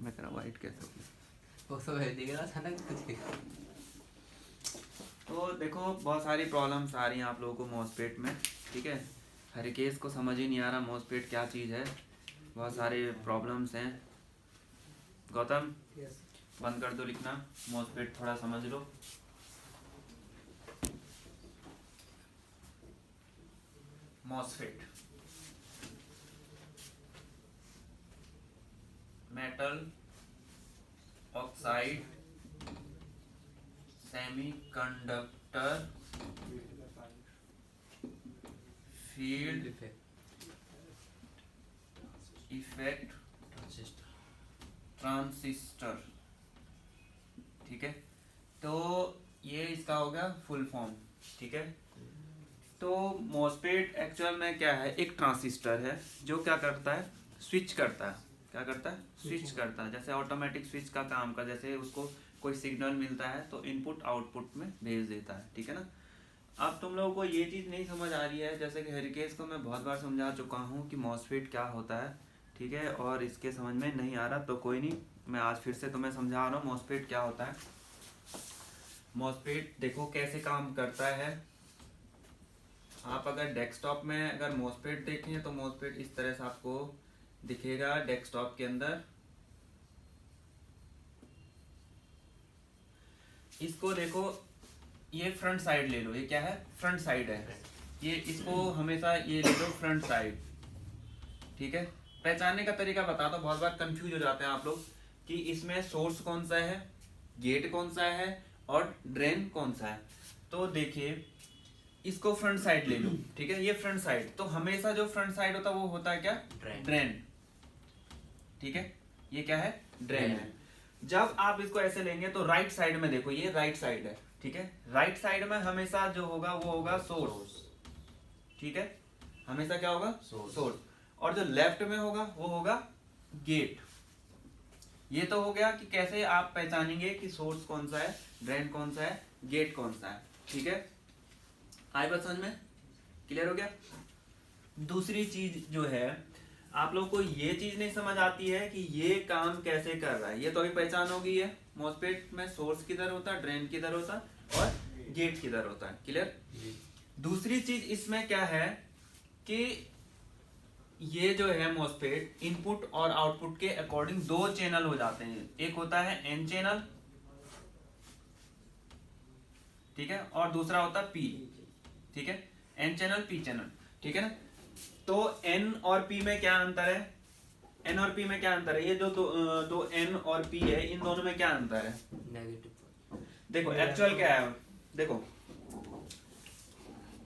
मैं कह रहा वाइट कैसे हो गया? वो सब है दिख रहा अचानक कुछ। तो देखो बहुत सारी प्रॉब्लम्स आ रही हैं आप लोगों को मॉसफेट में, ठीक है। हर केस को समझ ही नहीं आ रहा मॉसफेट क्या चीज़ है, बहुत सारे प्रॉब्लम्स हैं। गौतम बंद कर दो लिखना, मॉसफेट थोड़ा समझ लो। MOSFET metal oxide semiconductor field effect transistor, ठीक है। तो ये इसका हो गया फुल फॉर्म, ठीक है। तो मॉसफेट एक्चुअल में क्या है, एक ट्रांजिस्टर है जो क्या करता है, स्विच करता है। क्या करता है? स्विच करता है। जैसे ऑटोमेटिक स्विच का काम का, जैसे उसको कोई सिग्नल मिलता है तो इनपुट आउटपुट में भेज देता है, ठीक है ना। अब तुम लोगों को ये चीज़ नहीं समझ आ रही है, जैसे कि हेरिकेज को मैं बहुत बार समझा चुका हूँ कि मॉसफेट क्या होता है, ठीक है, और इसके समझ में नहीं आ रहा तो कोई नहीं, मैं आज फिर से तुम्हें समझा रहा हूँ मॉसफेट क्या होता है। मॉसफेट देखो कैसे काम करता है। आप अगर डेस्कटॉप में अगर मॉसफेट देखें तो मॉसफेट इस तरह से आपको दिखेगा डेस्कटॉप के अंदर। इसको देखो, ये फ्रंट साइड ले लो, ये क्या है, फ्रंट साइड है। ये इसको हमेशा ये ले लो फ्रंट साइड, ठीक है। पहचानने का तरीका बता दो, बहुत बार कंफ्यूज हो जाते हैं आप लोग कि इसमें सोर्स कौन सा है, गेट कौन सा है और ड्रेन कौन सा है। तो देखिए इसको फ्रंट साइड ले लो, ठीक है, ये फ्रंट साइड। तो हमेशा जो फ्रंट साइड होता है वो होता है क्या, ड्रेन, ठीक है। ये क्या है, ड्रेन है। जब आप इसको ऐसे लेंगे तो राइट साइड में देखो, ये राइट साइड है, ठीक है। राइट साइड में हमेशा जो होगा वो होगा सोर्स, ठीक है, हमेशा क्या होगा, सोर्स। और जो लेफ्ट में होगा वो होगा गेट। ये तो हो गया कि कैसे आप पहचानेंगे कि सोर्स कौन सा है, ड्रेन कौन सा है, गेट कौन सा है, ठीक है। आई बात समझ में, क्लियर हो गया। दूसरी चीज जो है, आप लोग को ये चीज नहीं समझ आती है कि ये काम कैसे कर रहा है। ये तो अभी पहचान होगी है, मॉसफेट में सोर्स किधर होता है, ड्रेन किधर होता है और गेट किधर होता है, क्लियर। दूसरी चीज इसमें क्या है कि ये जो है मॉसफेट इनपुट और आउटपुट के अकॉर्डिंग दो चैनल हो जाते हैं। एक होता है एन चैनल, ठीक है, और दूसरा होता है पी, ठीक है, एन चैनल पी चैनल, ठीक है ना। तो एन और पी में क्या अंतर है, एन और पी में क्या अंतर है, ये जो दो एन और पी है इन दोनों में क्या अंतर है, नेगेटिव। देखो एक्चुअल क्या है, देखो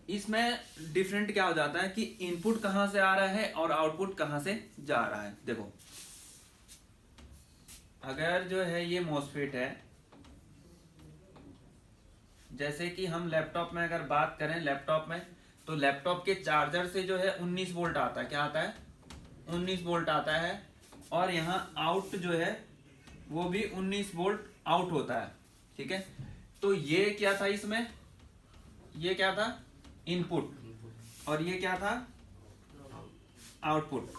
इसमें डिफरेंट क्या हो जाता है कि इनपुट कहां से आ रहा है और आउटपुट कहां से जा रहा है। देखो अगर जो है ये मॉसफेट है, जैसे कि हम लैपटॉप में अगर बात करें, लैपटॉप में तो लैपटॉप के चार्जर से जो है 19 वोल्ट आता है, क्या आता है, 19 वोल्ट आता है। और यहाँ आउट जो है वो भी 19 वोल्ट आउट होता है, ठीक है। तो ये क्या था इसमें, ये क्या था, इनपुट, और ये क्या था, आउटपुट।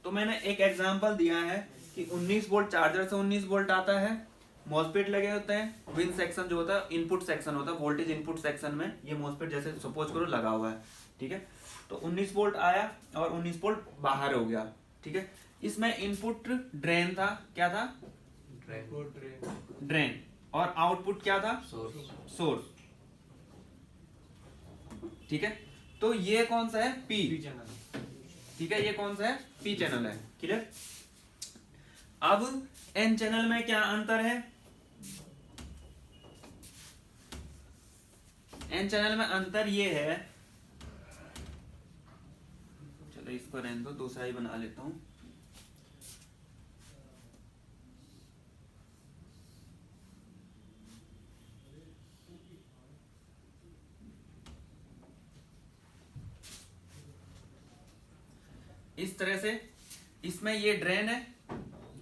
तो मैंने एक एग्जांपल दिया है कि 19 वोल्ट चार्जर से 19 वोल्ट आता है, मॉसफेट लगे होते हैं, विन सेक्शन जो होता है इनपुट सेक्शन होता है, वोल्टेज इनपुट सेक्शन में ये मॉसफेट जैसे सपोज करो लगा हुआ है, ठीक है। तो 19 वोल्ट आया और 19 वोल्ट बाहर हो गया, ठीक है। इसमें इनपुट ड्रेन था, क्या था, ड्रेन, और आउटपुट क्या था, सोर्स, ठीक है। तो ये कौन सा है, पी चैनल, ठीक है, ये कौन सा है, पी चैनल है, क्लियर। अब एन चैनल में क्या अंतर है, एन चैनल में अंतर ये है, चलो इसको रहने दो, दूसरा ही बना लेता हूं। इस तरह से इसमें ये ड्रेन है,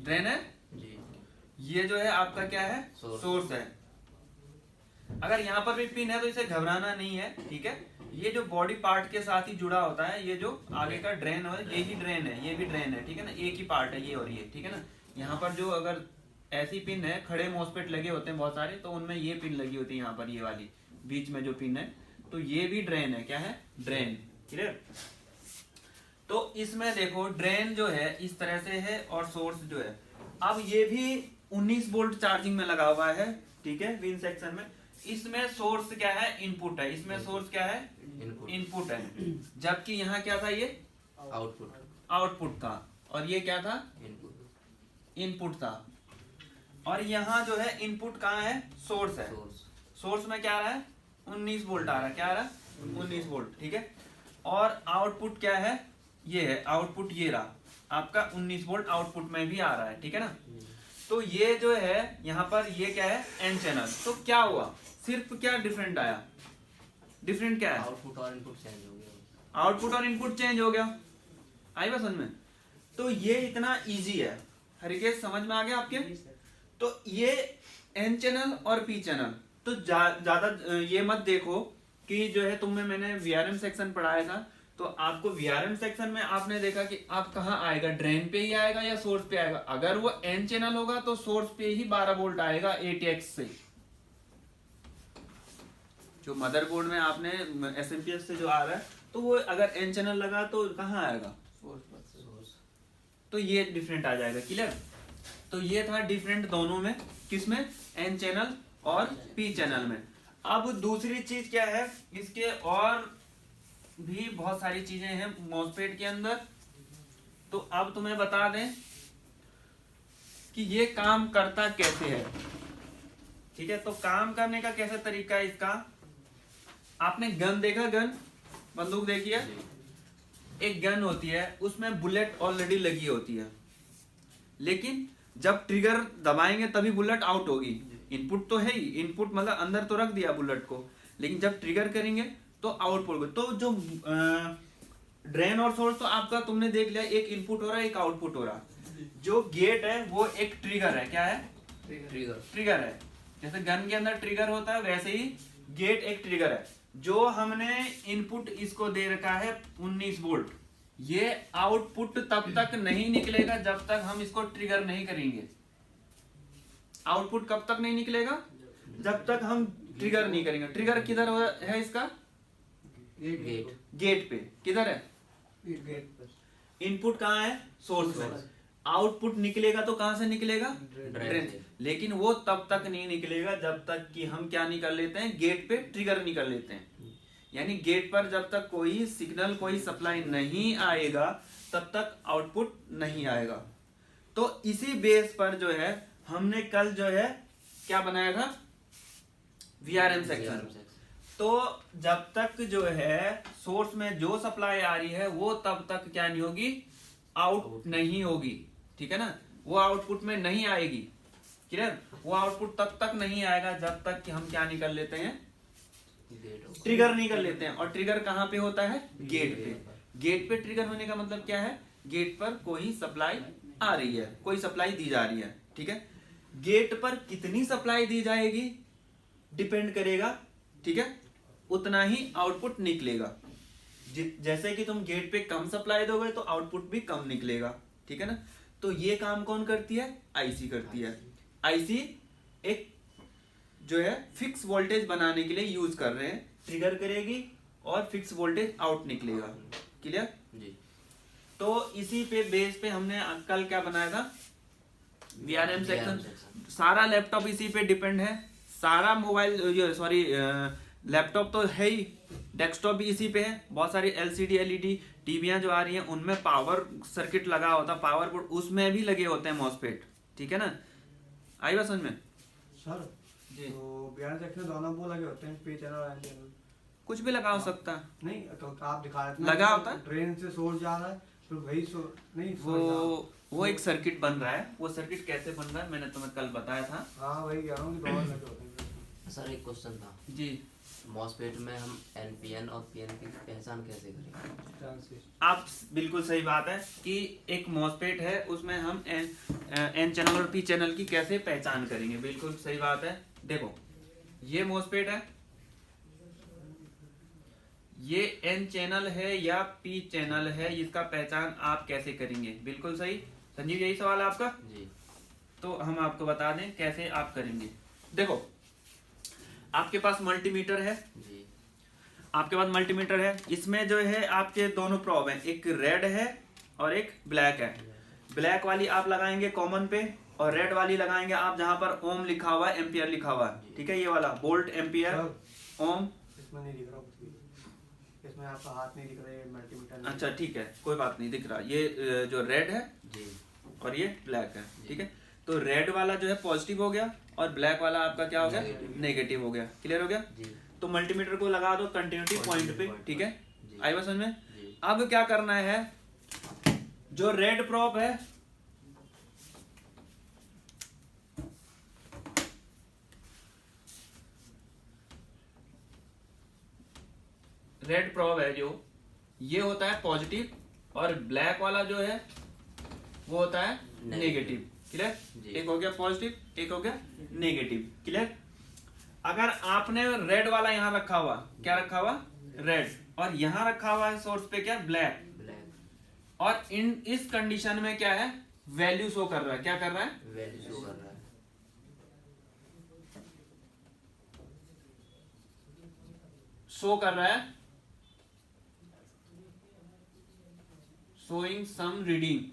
ड्रेन है जी। ये जो है आपका क्या है, सोर्स है। अगर यहाँ पर भी पिन है तो इसे घबराना नहीं है, ठीक है। ये जो बॉडी पार्ट के साथ ही जुड़ा होता है, ये जो आगे का ड्रेन है ये ही ड्रेन है, ये भी ड्रेन है, ठीक है ना, एक ही पार्ट है ये और ये, ठीक है ना। यहाँ पर जो अगर ऐसी पिन है, खड़े मॉसफेट लगे होते हैं बहुत सारे, तो उनमें ये पिन लगी होती है यहाँ पर, ये वाली बीच में जो पिन है, तो ये भी ड्रेन है। क्या है? ड्रेन। क्लियर? तो इसमें देखो ड्रेन जो है इस तरह से है और सोर्स जो है, अब ये भी 19 वोल्ट चार्जिंग में लगा हुआ है, ठीक है, विन सेक्शन में। इसमें सोर्स क्या है? इनपुट है। इसमें सोर्स क्या है? इनपुट है। जबकि यहाँ क्या था? ये आउटपुट था, और ये क्या था? इनपुट था। और यहाँ जो है इनपुट कहाँ है? सोर्स है। सोर्स में क्या आ रहा है? 19 वोल्ट आ रहा है। क्या आ रहा है? 19 वोल्ट, ठीक है। और आउटपुट क्या है? ये है आउटपुट, ये रहा आपका 19 वोल्ट आउटपुट में भी आ रहा है, ठीक है ना। तो ये जो है यहाँ पर ये क्या है? An channel. तो क्या हुआ? सिर्फ क्या डिफरेंट आया? डिफरेंट क्या है? आउटपुट और इनपुट चेंज हो गया। आउटपुट और इनपुट चेंज हो गया। आई बात समझ में? तो ये इतना इजी है। हरिकेश समझ में आ गया आपके? तो ये एन चैनल और पी चैनल, तो ज्यादा ये मत देखो कि जो है तुम्हें मैंने वीआरएम सेक्शन पढ़ाया था, तो आपको वीआरएम सेक्शन में आपने देखा कि आप कहाँ आएगा? ड्रेन पे ही आएगा या सोर्स पे आएगा? अगर वो एन चैनल होगा तो सोर्स पे ही 12 वोल्ट आएगा ATX से। जो मदरबोर्ड में आपने SMPS से जो आ रहा है, तो वो अगर एन चैनल लगा तो कहाँ आएगा? सोर्स। तो ये डिफरेंट आ जाएगा। क्लियर? तो ये था डिफरेंट दोनों में। किसमें? एन चैनल और पी चैनल में। अब दूसरी चीज क्या है इसके? और भी बहुत सारी चीजें हैं मॉसफेट के अंदर, तो अब तुम्हें बता दें कि ये काम करता कैसे है, ठीक है। तो काम करने का कैसा तरीका है इसका? आपने गन देखा? गन, बंदूक देखी है? एक गन होती है, उसमें बुलेट ऑलरेडी लगी होती है, लेकिन जब ट्रिगर दबाएंगे तभी बुलेट आउट होगी। इनपुट तो है ही, इनपुट मतलब अंदर तो रख दिया बुलेट को, लेकिन जब ट्रिगर करेंगे तो आउटपुट होगा। तो जो ड्रेन और सोर्स तो आपका तुमने देख लिया, एक इनपुट हो रहा है, एक आउटपुट हो रहा है। जो गेट है वो एक ट्रिगर है। क्या है? ट्रिगर है। जैसे गन के अंदर ट्रिगर होता है, वैसे ही गेट एक ट्रिगर है। जो हमने इनपुट इसको दे रखा है 19 वोल्ट, ये आउटपुट तब तक नहीं निकलेगा जब तक हम इसको ट्रिगर नहीं करेंगे। आउटपुट कब तक नहीं निकलेगा? जब तक हम ट्रिगर नहीं करेंगे। ट्रिगर किधर है इसका? गेट पे। किधर है? गेट पर। इनपुट कहाँ है? सोर्स में। आउटपुट निकलेगा तो कहां से निकलेगा? ड्रेन। लेकिन वो तब तक नहीं निकलेगा जब तक कि हम क्या नहीं कर लेते हैं? गेट पे ट्रिगर नहीं कर लेते हैं। यानी गेट पर जब तक कोई सिग्नल, कोई सप्लाई नहीं आएगा, तब तक आउटपुट नहीं आएगा। तो इसी बेस पर जो है हमने कल जो है क्या बनाया था? VRM section. तो जब तक जो है सोर्स में जो सप्लाई आ रही है वो तब तक क्या नहीं होगी? आउट नहीं होगी, ठीक है ना। वो आउटपुट में नहीं आएगी। क्लियर? वो आउटपुट तब तक नहीं आएगा जब तक कि हम क्या नहीं कर लेते हैं? ट्रिगर नहीं कर लेते हैं। और ट्रिगर कहाँ पे होता है? गेट पे। गेट पे ट्रिगर होने का मतलब क्या है? गेट पर कोई सप्लाई आ रही है, कोई सप्लाई दी जा रही है, ठीक है। गेट पर कितनी सप्लाई दी जाएगी डिपेंड करेगा, ठीक है, उतना ही आउटपुट निकलेगा। जैसे कि तुम गेट पे कम सप्लाई दोगे तो आउटपुट भी कम निकलेगा, ठीक है ना। तो ये काम कौन करती है? आईसी करती है। आईसी एक जो है फिक्स वोल्टेज बनाने के लिए यूज कर रहे हैं। ट्रिगर करेगी और फिक्स वोल्टेज आउट निकलेगा। क्लियर जी? तो इसी पे बेस पे हमने कल क्या बनाया था? VRM section. सारा लैपटॉप इसी पे डिपेंड है। सारा मोबाइल, सॉरी लैपटॉप तो है ही, डेस्कटॉप भी इसी पे है। बहुत सारी एलसीडी एलईडी टीवियां जो आ रही हैं उनमें पावर सर्किट लगा होता है, पावर बोर्ड उसमें भी लगे होते हैं मॉसफेट, ठीक है ना। आई बात समझ में? सर जी। तो वीआरएम सेक्शन दोनों वो लगे होते हैं, पी चैनल और एन चैनल। कुछ भी लगा हो सकता है। नहीं तो आप दिखा रहे थे लगा होता है? ड्रेन से सोर्स जा रहा है, फिर वही नहीं वो एक सर्किट बन रहा है। वो सर्किट कैसे बन रहा है मैंने तुम्हें कल बताया था। हाँ वही कह रहा हूँ कि दोनों लगे होते हैं। सर एक क्वेश्चन था जी। मॉसफेट में हम एनपीएन और पीएन की पहचान कैसे करेंगे? आप बिल्कुल सही बात है कि एक मॉसफेट है उसमें हम एन चैनल और पी चैनल की कैसे पहचान करेंगे। बिल्कुल सही बात है। देखो ये मॉसफेट है, ये एन चैनल है या पी चैनल है, इसका पहचान आप कैसे करेंगे? बिल्कुल सही संजीव, यही सवाल है आपका। जी। तो हम आपको बता दें कैसे आप करेंगे। देखो आपके पास मल्टीमीटर है, जी आपके पास मल्टीमीटर है, इसमें जो है आपके दोनों प्रोब हैं, एक रेड है और एक ब्लैक है। ब्लैक वाली आप लगाएंगे कॉमन पे और रेड वाली लगाएंगे आप जहां पर ओम लिखा हुआ है, एम्पियर लिखा हुआ है, ठीक है, ये वाला वोल्ट एम्पियर सर ओम। इसमें नहीं दिख रहा कुछ भी, इसमें आपका हाथ नहीं दिख रहा है मल्टीमीटर नहीं। अच्छा ठीक है, कोई बात नहीं दिख रहा, ये जो रेड है जी और ये ब्लैक है, ठीक है। तो रेड वाला जो है पॉजिटिव हो गया और ब्लैक वाला आपका क्या हो गया, Negative। नेगेटिव हो गया। क्लियर हो गया। जी तो मल्टीमीटर को लगा दो कंटिन्यूटी पॉइंट पे, ठीक है, जी। आई बात समझ में। जी अब क्या करना है, जो रेड प्रोब है रेड प्रोब है जो, ये होता है पॉजिटिव और ब्लैक वाला जो है वो होता है नेगेटिव। क्लियर, जी। एक हो गया पॉजिटिव, एक हो गया नेगेटिव। क्लियर। अगर आपने रेड वाला यहां रखा हुआ, क्या रखा हुआ, रेड, और यहां रखा हुआ है सोर्स पे क्या, ब्लैक, ब्लैक और इस कंडीशन में क्या है, वैल्यू शो कर रहा है, क्या कर रहा है, वैल्यू शो कर रहा है। शो कर रहा है, शोइंग सम रीडिंग,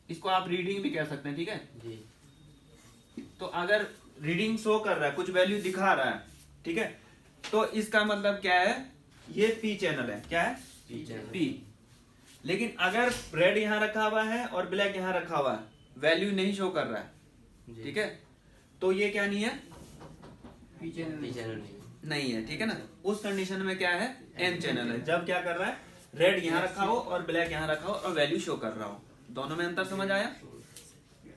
इसको आप रीडिंग भी कह सकते हैं, ठीक है। जी तो अगर रीडिंग शो कर रहा है, कुछ वैल्यू दिखा रहा है, ठीक है, तो इसका मतलब क्या है, ये पी चैनल है, क्या है, पी। लेकिन अगर रेड यहां रखा हुआ है और ब्लैक यहां रखा हुआ है, वैल्यू नहीं शो कर रहा है, जी ठीक है, तो ये क्या नहीं है, पी चैनल नहीं है, ठीक है ना। उस कंडीशन में क्या है, एन चैनल है, जब क्या कर रहा है, रेड यहां रखा हो और ब्लैक यहां रखा हो और वैल्यू शो कर रहा हो। दोनों में अंतर समझ आया,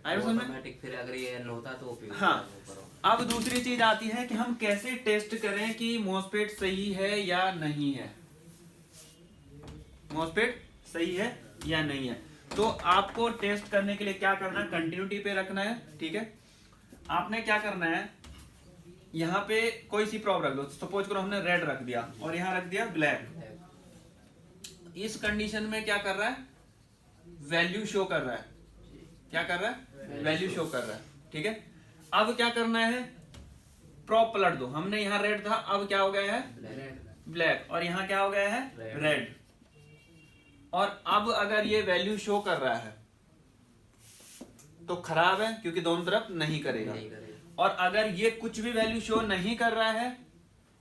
आया समझ में। ऑटोमेटिक फिर अगर ये एन होता तो उपयोग हाँ। करो। अब दूसरी चीज आती है कि हम कैसे टेस्ट करें कि मॉसफेट सही है या नहीं है, मॉसफेट सही है या नहीं है। तो आपको टेस्ट करने के लिए क्या करना है, कंटिन्यूटी पे रखना है, ठीक है। आपने क्या करना है, यहाँ पे कोई सी प्रॉब रख दो, सपोज करो हमने रेड रख दिया और यहाँ रख दिया ब्लैक। इस कंडीशन में क्या कर रहा है, वैल्यू शो कर रहा है, क्या कर रहा है, वैल्यू शो कर रहा है, ठीक है। अब क्या करना है, प्रॉप पलट दो, हमने यहाँ रेड था, अब क्या हो गया है, ब्लैक, और यहाँ क्या हो गया है, रेड। और अब अगर ये वैल्यू शो कर रहा है तो खराब है, क्योंकि दोनों तरफ नहीं करेगा। नहीं करेगा। और अगर ये कुछ भी वैल्यू शो नहीं कर रहा है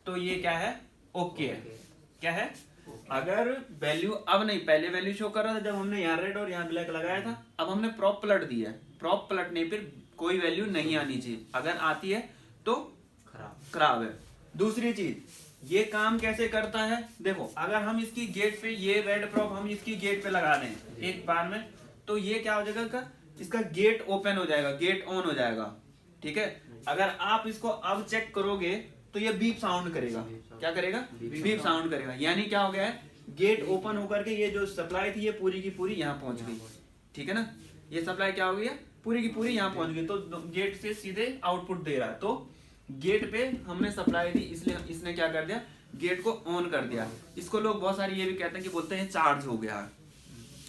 तो ये क्या है, ओके है, क्या है। अगर वैल्यू अब नहीं, पहले वैल्यू शो कर रहा था जब हमने यहाँ रेड और यहाँ ब्लैक लगाया था, अब हमने प्रॉप पलट दिया है, प्रॉप पलटने पर कोई वैल्यू नहीं आनी चाहिए, अगर आती है तो खराब है। दूसरी चीज, ये काम कैसे करता है, देखो अगर हम इसकी गेट पे, ये रेड प्रॉप हम इसकी गेट पे लगा दें एक बार में, तो ये क्या हो जाएगा, इसका गेट ओपन हो जाएगा, गेट ऑन हो जाएगा, ठीक है। अगर आप इसको अब चेक करोगे तो ये बीप साउंड करेगा, क्या करेगा, बीप साउंड करेगा, यानी क्या हो गया है, गेट ओपन होकर के ये जो सप्लाई थी ये पूरी की पूरी यहाँ पहुंच गई, ठीक है ना। ये सप्लाई क्या हो गई है, पूरी की पूरी यहाँ पहुंच गई, तो गेट से सीधे आउटपुट दे रहा है। तो गेट पे हमने सप्लाई दी, इसलिए इसने क्या कर दिया, गेट को ऑन कर दिया। इसको लोग बहुत सारे ये भी कहते हैं कि बोलते हैं चार्ज हो गया,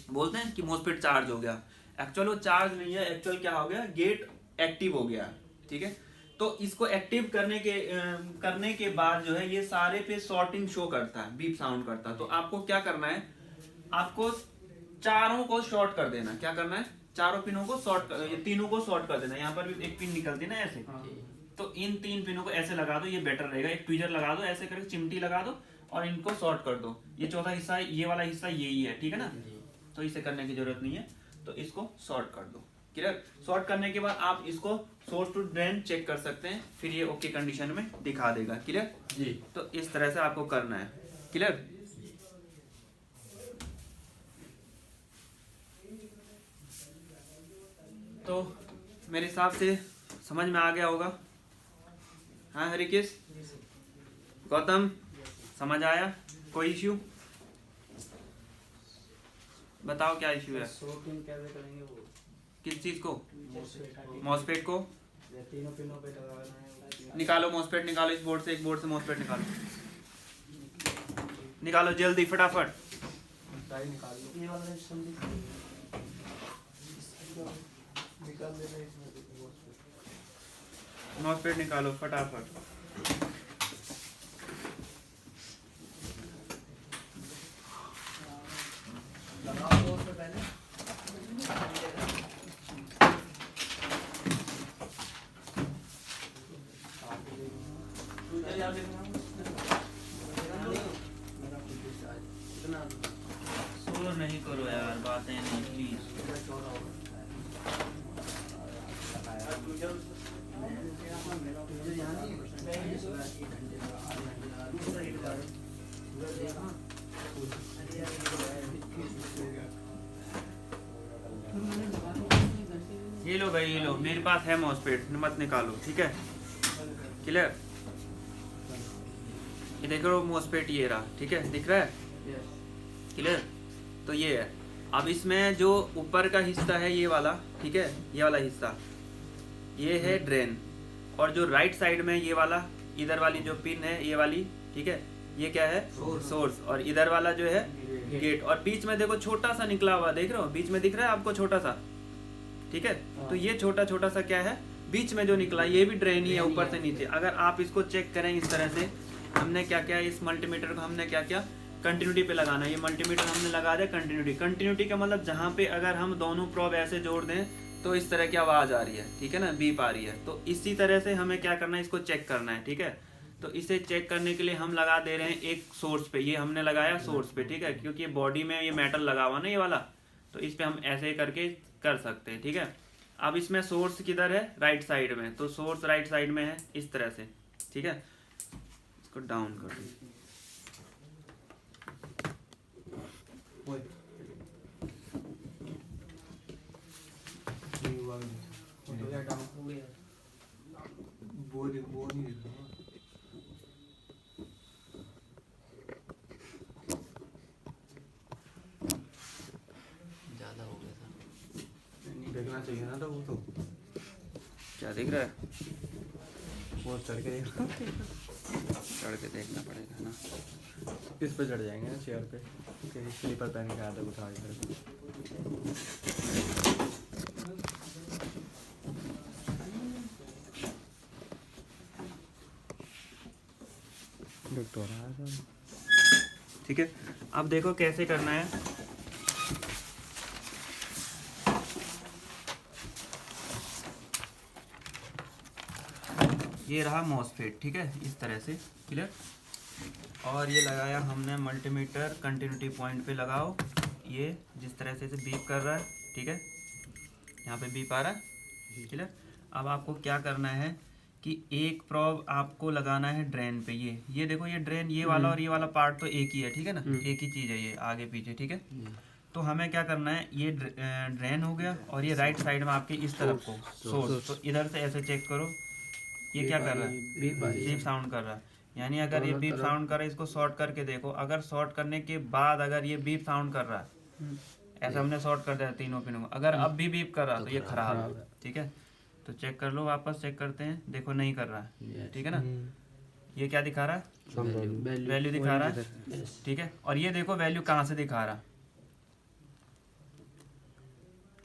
बोलते हैं कि मॉसफेट चार्ज हो गया। एक्चुअल वो चार्ज नहीं है, एक्चुअल क्या हो गया, गेट एक्टिव हो गया, ठीक है। तो इसको एक्टिव करने के बाद जो है ये सारे पे शॉर्टिंग शो करता है, बीप साउंड करता है। तो आपको क्या करना है, आपको चारों को शॉर्ट कर देना, क्या करना है, चारों पिनों को शॉर्ट, ये तीनों को शॉर्ट कर देना। यहाँ पर भी एक पिन निकलती है ना ऐसे, तो इन 3 पिनों को ऐसे लगा दो, ये बेटर रहेगा। एक ट्वीजर लगा दो, ऐसे करके चिमटी लगा दो और इनको शॉर्ट कर दो। ये चौथा हिस्सा, ये वाला हिस्सा यही है, ठीक है ना। तो इसे करने की जरूरत नहीं है, तो इसको शॉर्ट कर दो। क्लियर। शॉर्ट करने के बाद आप इसको सोर्स टू ड्रेन चेक कर सकते हैं, फिर ये ओके कंडीशन में दिखा देगा। क्लियर जी। तो इस तरह से आपको करना है। क्लियर। तो मेरे हिसाब से समझ में आ गया होगा। हाँ हरिकेश, गौतम, समझ आया? कोई इश्यू बताओ, क्या इश्यू है? शॉर्टिंग कैसे करेंगे वो? किस चीज को? मॉसफेट मॉसफेट को तीनों पिनों पे लगाना है। निकालो, मॉसफेट निकालो, इस बोर्ड से, एक बोर्ड से मॉसफेट निकालो, निकालो जल्दी फटाफट। डाई निकाल लो, ये वाला निकाल देना इसमें। मॉसफेट निकालो फटाफट। सोलो नहीं करो यार, बातें नहीं प्लीज। ये लो भाई, ये लो, मेरे पास है मॉसफेट, मत निकालो, ठीक है, क्लियर। ये देखो मॉसफेट ये रहा, ठीक है, दिख रहा है, क्लियर। तो ये है। अब इसमें जो ऊपर का हिस्सा है ये वाला, ठीक है, ये वाला हिस्सा ये है ड्रेन, और जो राइट साइड में ये वाला इधर वाली जो पिन है ये वाली, ठीक है, ये क्या है सोर्स, और इधर वाला जो है गेट। और बीच में देखो छोटा सा निकला हुआ, देख रहे हो बीच में दिख रहा है आपको छोटा सा, ठीक है। तो ये छोटा छोटा सा क्या है बीच में जो निकला, ये भी ड्रेन ही है ऊपर से नीचे। अगर आप इसको चेक करें इस तरह से, हमने क्या क्या इस मल्टीमीटर को हमने क्या क्या कंटिन्यूटी पे लगाना है। ये मल्टीमीटर हमने लगा दिया कंटिन्यूटी। कंटिन्यूटी का मतलब जहाँ पे अगर हम दोनों प्रोब ऐसे जोड़ दें तो इस तरह की आवाज आ रही है, ठीक है ना, बीप आ रही है। तो इसी तरह से हमें क्या करना है, इसको चेक करना है, ठीक है। तो इसे चेक करने के लिए हम लगा दे रहे हैं एक सोर्स पे, ये हमने लगाया सोर्स पे, ठीक है, क्योंकि ये बॉडी में ये मेटल लगा हुआ ना ये वाला, तो इस पे हम ऐसे करके कर सकते हैं, ठीक है। अब इसमें सोर्स किधर है, राइट साइड में, तो सोर्स राइट साइड में है इस तरह से, ठीक है। इसको डाउन कर दो। वो नहीं दिख रहा। ज़्यादा हो गया था। देखना चाहिए ना, तो वो तो क्या दिख रहा है, वो चढ़ के चढ़ के देखना पड़ेगा ना। इस पे चढ़ जाएंगे ना चेयर पे, स्लीपर पहन के आधा उठा के। ठीक है, अब देखो कैसे करना है। ये रहा मॉसफेट, ठीक है, इस तरह से, क्लियर। और ये लगाया हमने मल्टीमीटर कंटिन्यूटी पॉइंट पे लगाओ, ये जिस तरह से बीप कर रहा है, ठीक है, यहाँ पे बीप आ रहा है, क्लियर। अब आपको क्या करना है कि एक प्रोब आपको लगाना है ड्रेन पे। ये देखो, ये ड्रेन, ये वाला और ये वाला पार्ट तो एक ही है, ठीक है ना, एक ही चीज़ है ये आगे पीछे, ठीक है। तो हमें क्या करना है, ये ड्रेन हो गया, और ये राइट साइड में आपके इस तरफ को सोर्स। तो इधर से ऐसे चेक करो, ये क्या कर रहा है, बीप साउंड कर रहा है। यानी अगर ये बीप साउंड कर रहा है, इसको शॉर्ट करके देखो, अगर शॉर्ट करने के बाद अगर ये बीप साउंड कर रहा है, ऐसा हमने शॉर्ट कर दिया तीनों पिनों को, अगर अब भी बीप कर रहा तो ये खराब है, ठीक है। तो चेक कर लो, वापस चेक करते हैं, देखो नहीं कर रहा है, ठीक है ना। ये क्या दिखा रहा है, वैल्यू दिखा रहा है, ठीक है। और ये देखो वैल्यू कहाँ से दिखा रहा है,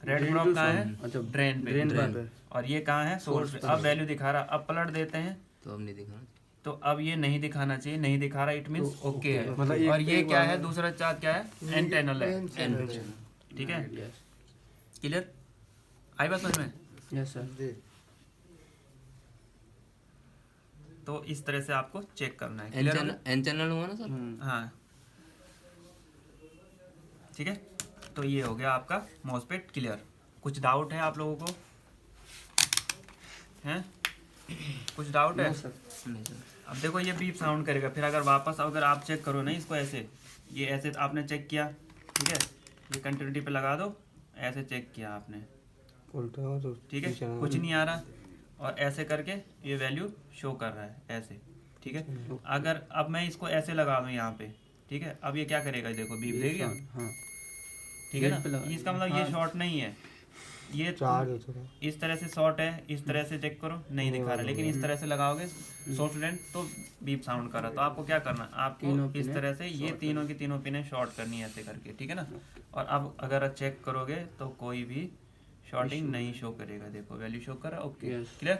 रेड प्रोब कहाँ है, ड्रेन पे, और ये कहाँ है, सोर्स पे। अब वैल्यू दिखा रहा, अब पलट देते हैं तो अब नहीं दिखाना, तो अब ये नहीं दिखाना चाहिए, नहीं दिखा रहा, इट मीन्स ओके है। और ये क्या है, दूसरा चार्ज क्या है, एंटेनल है, ठीक है, क्लियर। आई बात समझ में? Yes sir. तो इस तरह से आपको चेक करना है, एन चैनल हुआ ना सर। हाँ, ठीक है। तो ये हो गया आपका मॉसफेट क्लियर। कुछ डाउट है आप लोगों को, हैं कुछ डाउट है? नहीं सर। अब देखो ये बीप साउंड करेगा, फिर अगर वापस अगर आप चेक करो ना इसको ऐसे, ये ऐसे आपने चेक किया, ठीक है, ये कंटिन्यूटी पे लगा दो, ऐसे चेक किया आपने, ठीक है, कुछ नहीं आ रहा, और ऐसे करके ये वैल्यू शो कर रहा है ऐसे, ठीक है। अगर अब मैं इसको ऐसे लगा दूँ यहाँ पे, ठीक है, अब ये क्या करेगा, देखो बीप देगा, ठीक है ना। इसका मतलब ये शॉर्ट नहीं है, ये इस तरह से शॉर्ट है, इस तरह से चेक करो नहीं दिखा रहा, लेकिन इस तरह से लगाओगे शॉर्ट स्टूडेंट तो बीप साउंड कर रहा। तो आपको क्या करना, आपको इस तरह से ये तीनों की तीनों पिनें शॉर्ट करनी है ऐसे करके, ठीक है ना। और अब अगर चेक करोगे तो कोई भी शॉर्टिंग नहीं शो करेगा, देखो वैल्यू शो कर रहा है, ओके क्लियर।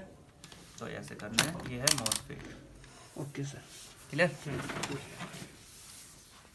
तो ऐसे करना है, ये है मॉसफेट। Okay sir. क्लियर?